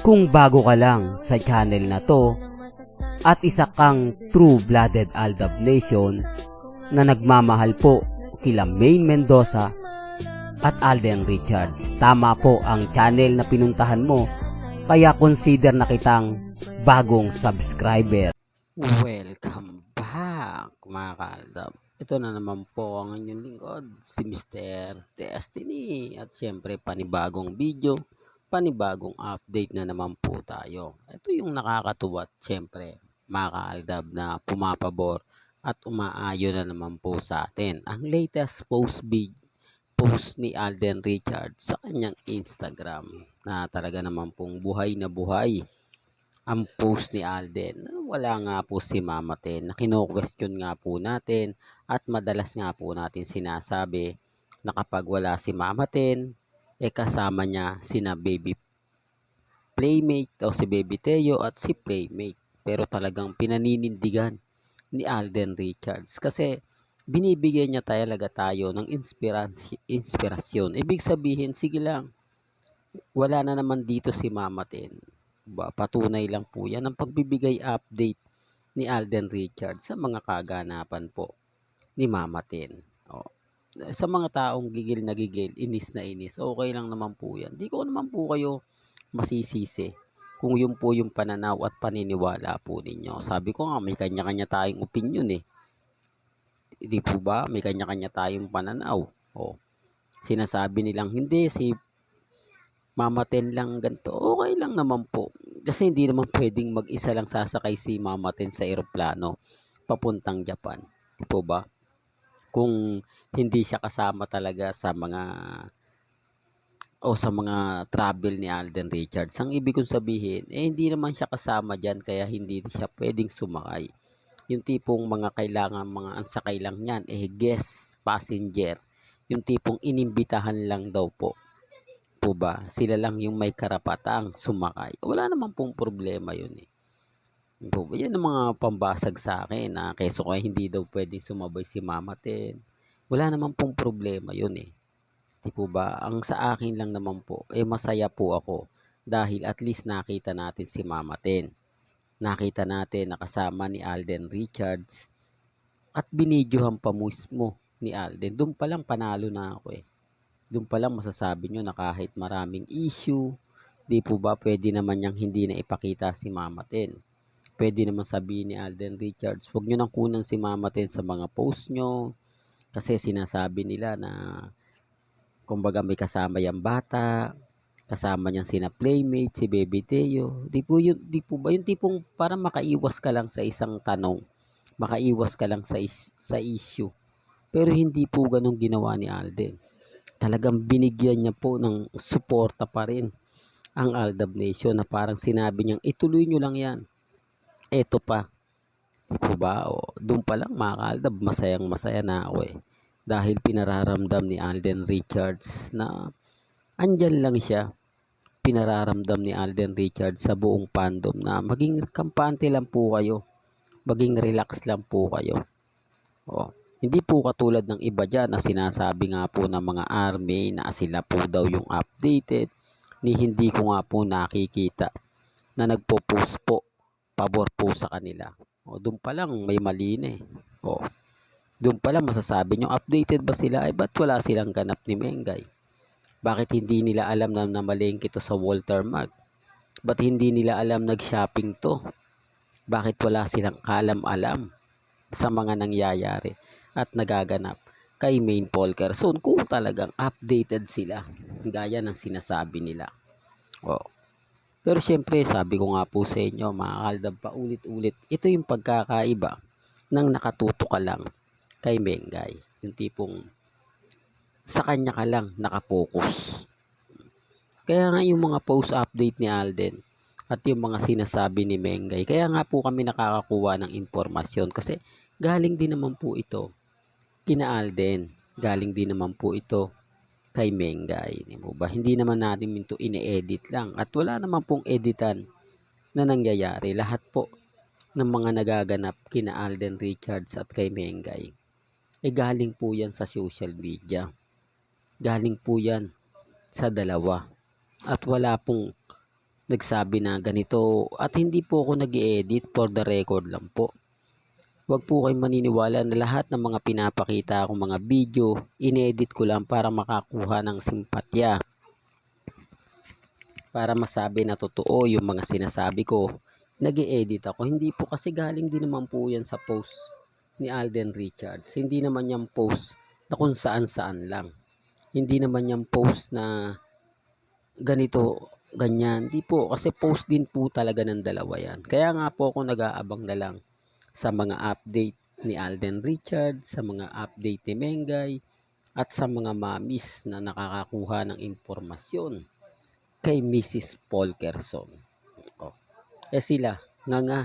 Kung bago ka lang sa channel na to at isa kang true-blooded Aldab Nation na nagmamahal po kila Maine Mendoza at Alden Richards, tama po ang channel na pinuntahan mo, kaya consider na kitang bagong subscriber. Welcome back mga kaaldab. Ito na naman po ang inyong lingkod, si Mr. Destiny. At syempre panibagong video, panibagong update na naman po tayo. Ito yung nakakatuwa at syempre mga kaaldab na pumapabor at umaayon na naman po sa atin. Ang latest post ni Alden Richards sa kanyang Instagram na talaga naman pong buhay na buhay ang post ni Alden. Wala nga po si Mama Ten na kino-question nga po natin at madalas nga po natin sinasabi na kapag wala si Mama Ten, kasama niya sina Baby Playmate o si Baby Teo at si Playmate. Pero talagang pinaninindigan ni Alden Richards kasi binibigyan niya talaga tayo ng inspirasyon. Ibig sabihin, sige lang, wala na naman dito si Mama Ten. Patunay lang po yan ang pagbibigay update ni Alden Richards sa mga kaganapan po ni Mama Ten. Sa mga taong gigil na gigil, inis na inis, okay lang naman po yan. Di ko naman po kayo masisisi kung yun po yung pananaw at paniniwala po ninyo. Sabi ko nga, may kanya-kanya tayong opinion eh. Di po ba? May kanya-kanya tayong pananaw. Sinasabi nilang hindi, si Mama Ten lang ganito, okay lang naman po. Kasi hindi naman pwedeng mag-isa lang sasakay si Mama Ten sa eroplano papuntang Japan. Di po ba? Kung hindi siya kasama talaga sa mga travel ni Alden Richards. Ang ibig kong sabihin, hindi naman siya kasama dyan kaya hindi siya pwedeng sumakay. Yung tipong mga kailangan, mga ansakay lang yan, guest passenger. Yung tipong inimbitahan lang daw po. Po ba? Sila lang yung may karapatang sumakay. Wala naman pong problema yun eh. Po ba? Yan ang mga pambasag sa akin na keso kaya hindi daw pwedeng sumabay si Mama Ten. Wala naman pong problema yun eh. Di po ba? Ang sa akin lang naman po, masaya po ako dahil at least nakita natin si Mama Ten. Nakita natin nakasama ni Alden Richards at binidyohan pa mismo ni Alden. Doon pa lang panalo na ako eh. Doon pa lang masasabi nyo na kahit maraming issue, di po ba pwede naman niyang hindi na ipakita si Mama Ten. Pwede naman sabihin ni Alden Richards, huwag nyo nang kunan si Mama Ten sa mga post nyo. Kasi sinasabi nila na kumbaga may kasama yung bata, kasama niyang sina Playmate, si Baby Teo. Di po ba yung tipong para makaiwas ka lang sa isang tanong, makaiwas ka lang sa issue. Pero hindi po ganun ginawa ni Alden. Talagang binigyan niya po ng suporta pa rin ang Aldab Nation na parang sinabi niyang ituloy nyo lang yan. Eto pa. Di po ba? Doon pa lang mga Aldab, masayang masaya na ako eh. Dahil pinararamdam ni Alden Richards na andyan lang siya. Pinararamdam ni Alden Richards sa buong fandom na maging kampante lang po kayo. Maging relax lang po kayo. Hindi po katulad ng iba dyan na sinasabi nga po ng mga army na sila po daw yung updated, ni hindi ko nga po nakikita na nagpo-post po, pabor po sa kanila. Doon pa lang may mali na eh. Doon pa lang masasabi nyo, updated ba sila? Ba't wala silang ganap ni Mengay? Bakit hindi nila alam na namalengke to sa Walter Mart? Ba't hindi nila alam nag-shopping to? Bakit wala silang kalam-alam sa mga nangyayari at nagaganap kay Maine Polkerson kung talagang updated sila gaya ng sinasabi nila. Pero syempre sabi ko nga po sa inyo mga kaaldab, paulit-ulit, ito yung pagkakaiba ng nakatuto ka lang kay Mengay, yung tipong sa kanya ka lang nakapokus. Kaya nga yung mga post update ni Alden at yung mga sinasabi ni Mengay, kaya nga po kami nakakakuha ng impormasyon kasi galing din naman po ito kina Alden, galing din naman po ito kay Mengay. Hindi naman natin ito ine-edit lang at wala naman pong editan na nangyayari. Lahat po ng mga nagaganap kina Alden Richards at kay Mengay galing po yan sa social media. Galing po yan sa dalawa. At wala pong nagsabi na ganito at hindi po ako nag-i-edit, for the record lang po. Huwag po kayong maniniwala na lahat ng mga pinapakita akong mga video, inedit ko lang para makakuha ng simpatya. Para masabi na totoo yung mga sinasabi ko, nag-i-edit ako. Hindi po kasi galing din naman po yan sa post ni Alden Richards. Hindi naman yung post na kung saan-saan lang. Hindi naman yung post na ganito, ganyan. Di po, kasi post din po talaga ng dalawa yan. Kaya nga po ako nag-aabang na lang sa mga update ni Alden Richards, sa mga update ni Mengay, at sa mga mamis na nakakakuha ng impormasyon kay Mrs. Polkerson. Oh. Sila, nga,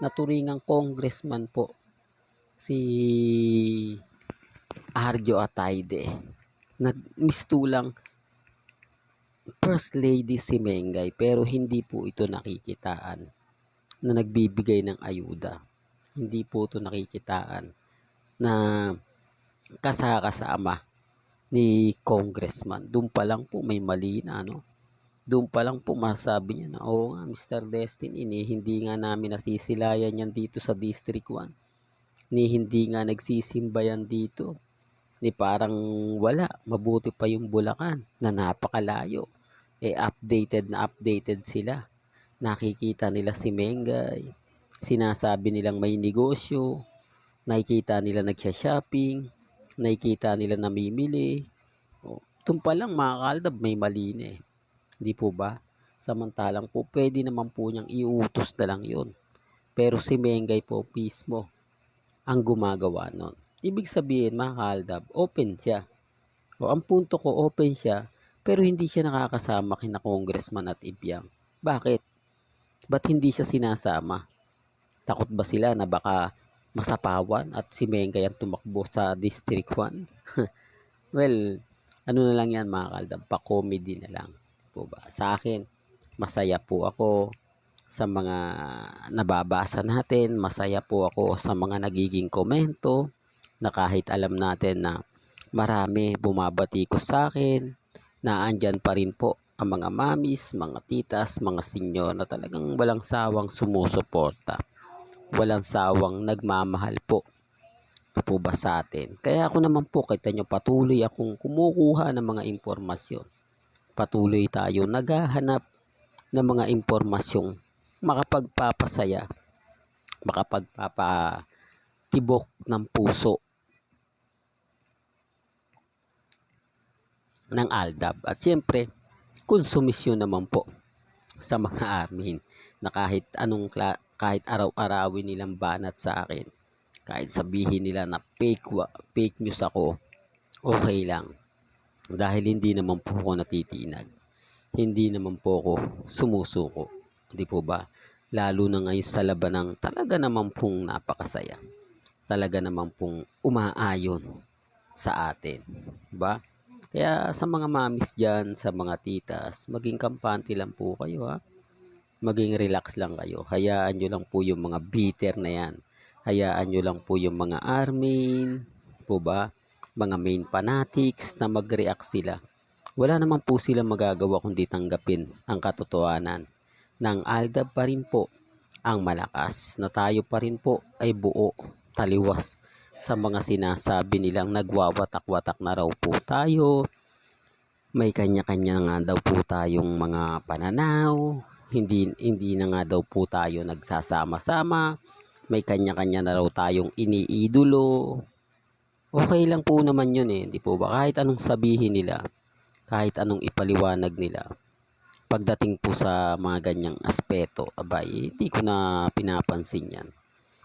naturingang congressman po, si Arjo Atayde, nagmistulang First Lady si Mengay, pero hindi po ito nakikitaan na nagbibigay ng ayuda. Hindi po ito nakikitaan na kasama ni congressman. Doon pa lang po may mali na, no? Doon pa lang po masabi niya na, oo nga Mr. Destiny, hindi nga namin nasisilayan yan dito sa District 1. Hindi nga nagsisimba yan dito. Parang wala, mabuti pa yung Bulacan na napakalayo. Updated sila. Nakikita nila si Mengay, sinasabi nilang may negosyo, nakikita nila nagsha-shopping, nakikita nila namimili. Doon pa lang mga kaaldab, may mali na eh. Di po ba? Samantalang po, pwede naman po niyang iutos na lang yun. Pero si Mengay po mismo ang gumagawa nun. Ibig sabihin mga kaaldab, open siya. Ang punto ko, open siya, pero hindi siya nakakasama kina Congressman at Ibyang. Bakit? Ba't hindi siya sinasama? Takot ba sila na baka masapawan at si Mengay ang tumakbo sa District 1? Well, ano na lang yan mga kaaldab, pa-comedy na lang. Po ba? Sa akin, masaya po ako sa mga nababasa natin, masaya po ako sa mga nagiging komento, na kahit alam natin na marami bumabati ko sa akin, na andyan pa rin po ang mga mamis, mga titas, mga senyor na talagang walang sawang sumusuporta. Walang sawang nagmamahal po. Ito po ba sa atin? Kaya ako naman po, kita nyo, patuloy akong kumukuha ng mga impormasyon. Patuloy tayo naghahanap ng mga impormasyong makapagpapasaya, makapagpapatibok ng puso ng Aldab. At syempre, konsumisyon naman po sa mga armin na kahit araw-arawin nilang banat sa akin, kahit sabihin nila na fake news ako, okay lang. Dahil hindi naman po ako natitinag. Hindi naman po ako sumusuko. Hindi po ba? Lalo na ngayon sa labanang talaga naman pong napakasaya. Talaga naman pong umaayon sa atin. Diba? Kaya sa mga mamis dyan, sa mga titas, maging kampante lang po kayo ha. Maging relax lang kayo. Hayaan nyo lang po yung mga bitter na yan. Hayaan nyo lang po yung mga armin, po ba? Mga main fanatics na mag-react sila. Wala naman po sila magagawa kundi tanggapin ang katotohanan. Nang Aldab pa rin po ang malakas, na tayo pa rin po ay buo, taliwas sa mga sinasabi nilang nagwawatak-watak na raw po tayo. May kanya-kanya nga daw po tayong mga pananaw. Hindi na nga daw po tayo nagsasama-sama. May kanya-kanya na raw tayong iniidolo. Okay lang po naman yun eh, di po ba? Kahit anong sabihin nila, kahit anong ipaliwanag nila, pagdating po sa mga ganyang aspeto, abay, hindi ko na pinapansin yan.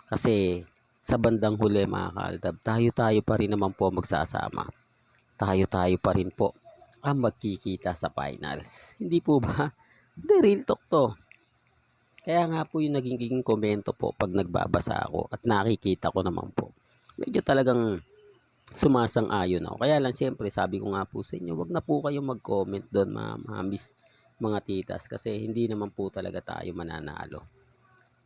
Kasi sa bandang huli mga kaaldab, tayo pa rin naman po magsasama. Tayo pa rin po ang magkikita sa finals. Hindi po ba? The real talk to. Kaya nga po yung naging komento po pag nagbabasa ako at nakikita ko naman po. Medyo talagang sumasang-ayon ako. Kaya lang siyempre sabi ko nga po sa inyo, wag na po kayong mag-comment doon mga mamis, mga titas, kasi hindi naman po talaga tayo mananalo.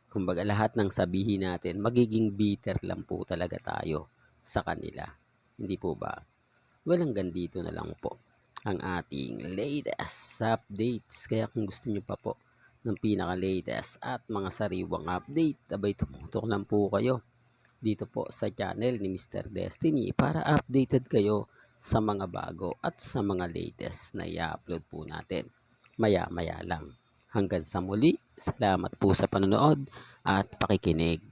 Kumbaga lahat ng sabihin natin, magiging bitter lang po talaga tayo sa kanila. Hindi po ba? Well, hanggang dito na lang po ang ating latest updates. Kaya kung gusto nyo pa po ng pinaka-latest at mga sariwang update. Abay tumutok lang po kayo dito po sa channel ni Mr. Destiny para updated kayo sa mga bago at sa mga latest na i-upload po natin maya-maya lang. Hanggang sa muli, salamat po sa panonood at pakikinig.